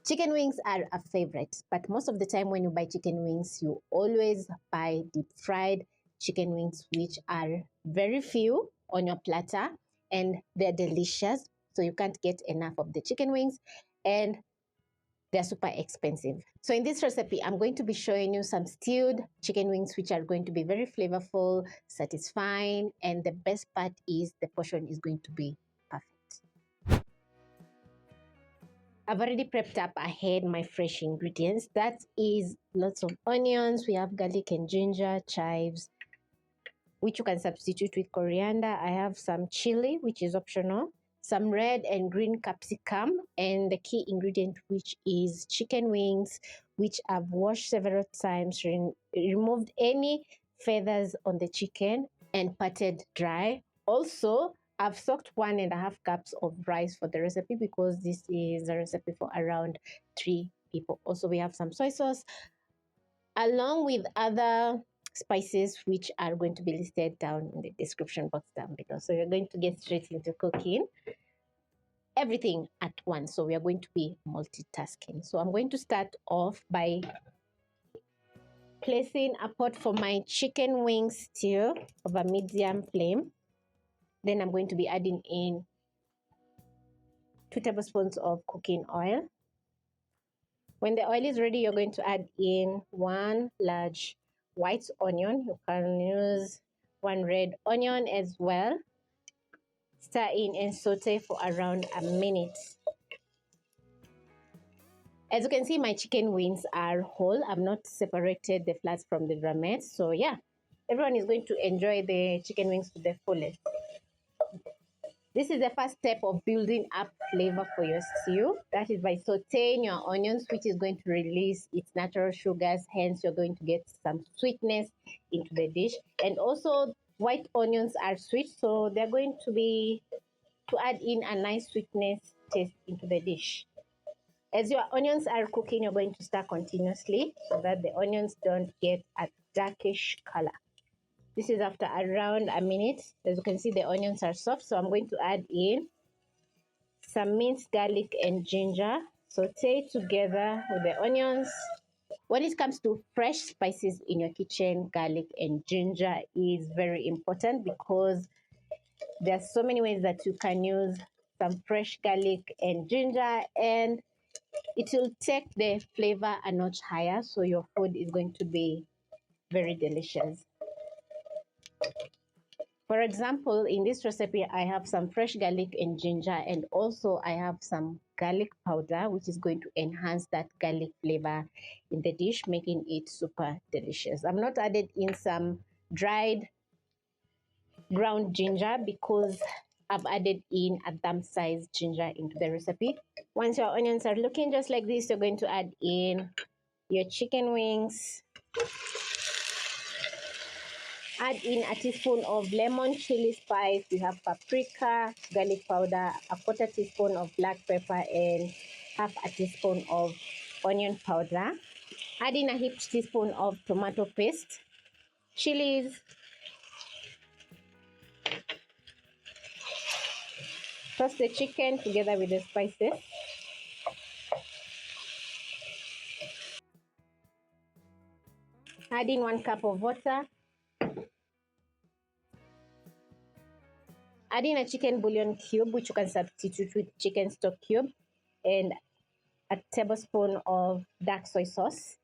Chicken wings are a favorite, but most of the time when you buy chicken wings, you always buy deep fried chicken wings, which are very few on your platter and they're delicious. So you can't get enough of the chicken wings and they're super expensive. So in this recipe, I'm going to be showing you some stewed chicken wings, which are going to be very flavorful, satisfying, and the best part is the portion is going to be perfect. I've already prepped up ahead my fresh ingredients. That is lots of onions. We have garlic and ginger, chives, which you can substitute with coriander. I have some chili, which is optional, some red and green capsicum, and the key ingredient, which is chicken wings, which I've washed several times, removed any feathers on the chicken, and patted dry. Also, I've soaked 1.5 cups of rice for the recipe because this is a recipe for around 3 people. Also, we have some soy sauce, along with other spices which are going to be listed down in the description box down below. So we're going to get straight into cooking everything at once. So we are going to be multitasking. So I'm going to start off by placing a pot for my chicken wing stew over medium flame. Then I'm going to be adding in 2 tablespoons of cooking oil. When the oil is ready, you're going to add in 1 large white onion. You can use 1 red onion as well. Stir in and saute for around a minute. As you can see, my chicken wings are whole. I've not separated the flats from the drumettes. So yeah, everyone is going to enjoy the chicken wings to the fullest. This is the first step of building up flavor for your stew. That is by sauteing your onions, which is going to release its natural sugars. Hence, you're going to get some sweetness into the dish. And also, white onions are sweet, so they're going to add in a nice sweetness taste into the dish. As your onions are cooking, you're going to stir continuously so that the onions don't get a darkish color. This is after around a minute. As you can see, the onions are soft, so I'm going to add in some minced garlic and ginger. Saute together with the onions. When it comes to fresh spices in your kitchen, garlic and ginger is very important because there are so many ways that you can use some fresh garlic and ginger, and it will take the flavor a notch higher, so your food is going to be very delicious. For example, in this recipe, I have some fresh garlic and ginger, and also I have some garlic powder, which is going to enhance that garlic flavor in the dish, making it super delicious. I've not added in some dried ground ginger because I've added in a thumb-sized ginger into the recipe. Once your onions are looking just like this, you're going to add in your chicken wings. Add in a teaspoon of lemon chili spice. We have paprika, garlic powder, a 1/4 teaspoon of black pepper, and 1/2 teaspoon of onion powder. Add in a heaped teaspoon of tomato paste, chilies, toss the chicken together with the spices. Add in 1 cup of water. Add in a chicken bouillon cube, which you can substitute with chicken stock cube, and a tablespoon of dark soy sauce.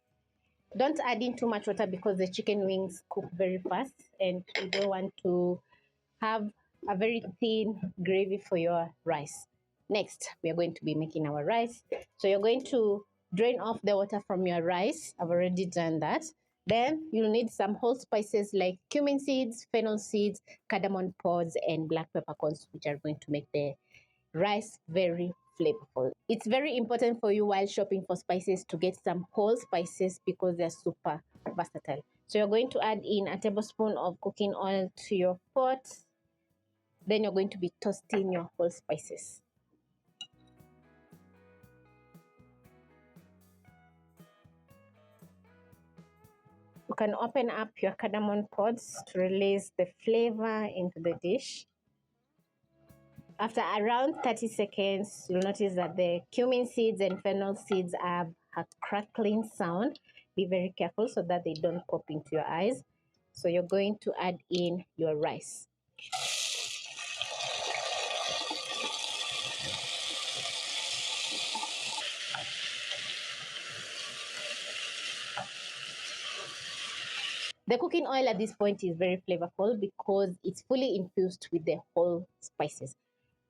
Don't add in too much water because the chicken wings cook very fast and you don't want to have a very thin gravy for your rice. Next, we are going to be making our rice. So you're going to drain off the water from your rice. I've already done that. Then you'll need some whole spices like cumin seeds, fennel seeds, cardamon pods, and black peppercorns, which are going to make the rice very flavorful. It's very important for you while shopping for spices to get some whole spices because they're super versatile. So you're going to add in a tablespoon of cooking oil to your pot. Then you're going to be toasting your whole spices. You can open up your cardamon pods to release the flavor into the dish. After around 30 seconds, you'll notice that the cumin seeds and fennel seeds have a crackling sound. Be very careful so that they don't pop into your eyes. So you're going to add in your rice. The cooking oil at this point is very flavorful because it's fully infused with the whole spices.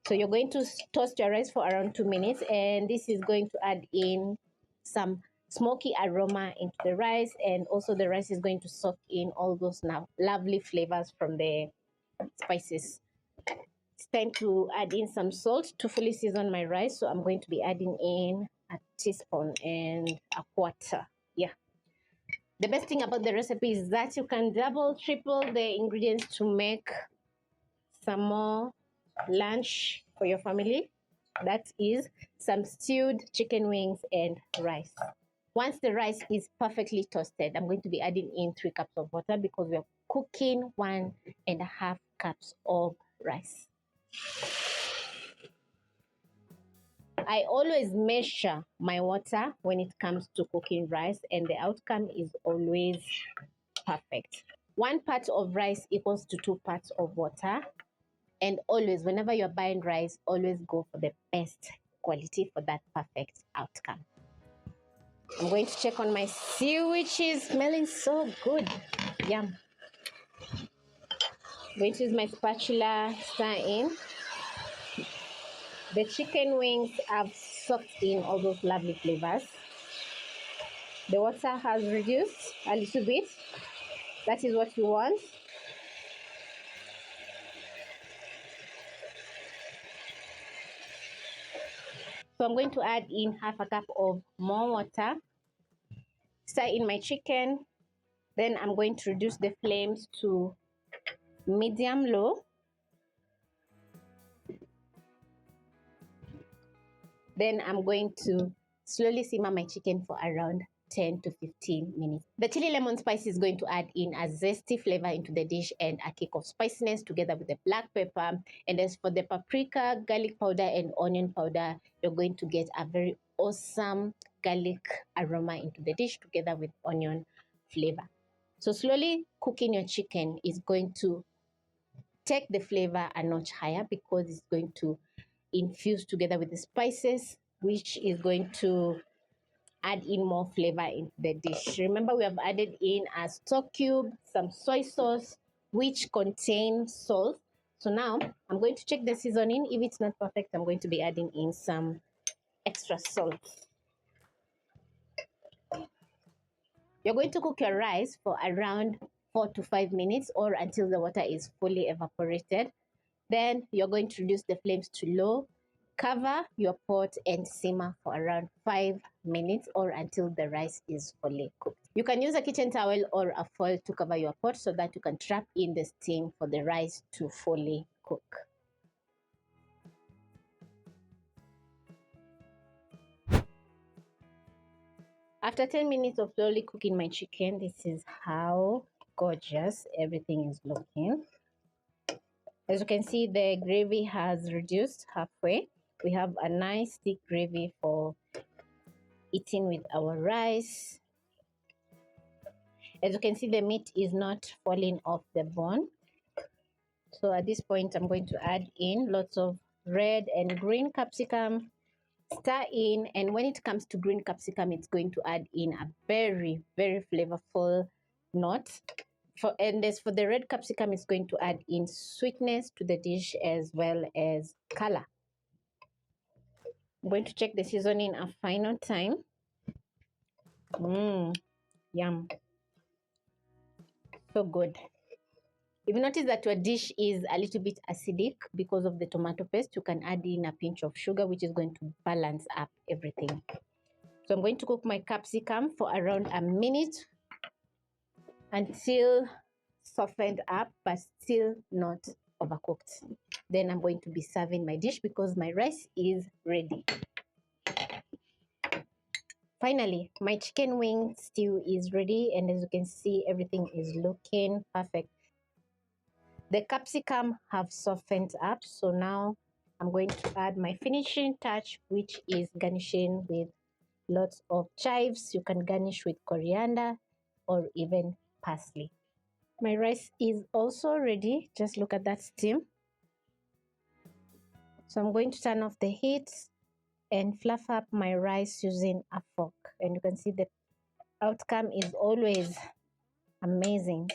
So you're going to toast your rice for around 2 minutes, and this is going to add in some smoky aroma into the rice, and also the rice is going to soak in all those now lovely flavors from the spices. It's time to add in some salt to fully season my rice. So I'm going to be adding in a teaspoon and a quarter. Yeah. The best thing about the recipe is that you can double, triple the ingredients to make some more lunch for your family. That is some stewed chicken wings and rice. Once the rice is perfectly toasted, I'm going to be adding in 3 cups of water because we are cooking 1.5 cups of rice. I always measure my water when it comes to cooking rice, and the outcome is always perfect. 1 part of rice equals to 2 parts of water. And always, whenever you're buying rice, always go for the best quality for that perfect outcome. I'm going to check on my stew, which is smelling so good. Yum. I'm going to use my spatula, stir in. The chicken wings have soaked in all those lovely flavors. The water has reduced a little bit. That is what you want. So I'm going to add in 1/2 cup of more water. Stir in my chicken. Then I'm going to reduce the flames to medium low. Then I'm going to slowly simmer my chicken for around 10 to 15 minutes. The chili lemon spice is going to add in a zesty flavor into the dish and a kick of spiciness together with the black pepper. And as for the paprika, garlic powder, and onion powder, you're going to get a very awesome garlic aroma into the dish together with onion flavor. So slowly cooking your chicken is going to take the flavor a notch higher because it's going to infuse together with the spices, which is going to add in more flavor into the dish. Remember, we have added in a stock cube, some soy sauce, which contain salt. So now I'm going to check the seasoning. If it's not perfect, I'm going to be adding in some extra salt. You're going to cook your rice for around 4 to 5 minutes or until the water is fully evaporated. Then you're going to reduce the flames to low, cover your pot and simmer for around 5 minutes or until the rice is fully cooked. You can use a kitchen towel or a foil to cover your pot so that you can trap in the steam for the rice to fully cook. After 10 minutes of slowly cooking my chicken, this is how gorgeous everything is looking. As you can see, the gravy has reduced halfway. We have a nice thick gravy for eating with our rice. As you can see, the meat is not falling off the bone. So at this point, I'm going to add in lots of red and green capsicum. Stir in, and when it comes to green capsicum, it's going to add in a very, very flavorful note. And as for the red capsicum, it's going to add in sweetness to the dish as well as color. I'm going to check the seasoning a final time. Yum. So good. If you notice that your dish is a little bit acidic because of the tomato paste, you can add in a pinch of sugar, which is going to balance up everything. So I'm going to cook my capsicum for around a minute until softened up, but still not overcooked. Then I'm going to be serving my dish because my rice is ready. Finally, my chicken wing stew is ready, and as you can see, everything is looking perfect. The capsicum have softened up, so now I'm going to add my finishing touch, which is garnishing with lots of chives. You can garnish with coriander or even parsley. My rice is also ready. Just look at that steam. So I'm going to turn off the heat and fluff up my rice using a fork. And you can see the outcome is always amazing.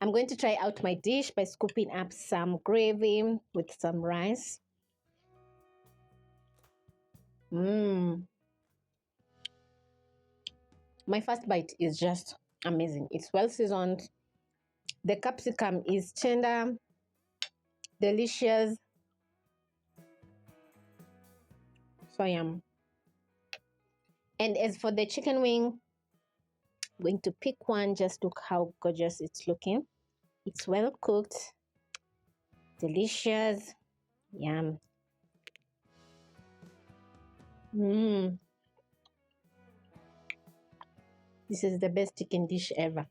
I'm going to try out my dish by scooping up some gravy with some rice. My first bite is just amazing. It's well seasoned. The capsicum is tender, delicious. So yum. And as for the chicken wing, I'm going to pick one. Just look how gorgeous it's looking. It's well cooked, delicious, yum. This is the best chicken dish ever.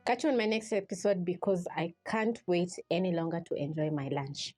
Catch you on my next episode because I can't wait any longer to enjoy my lunch.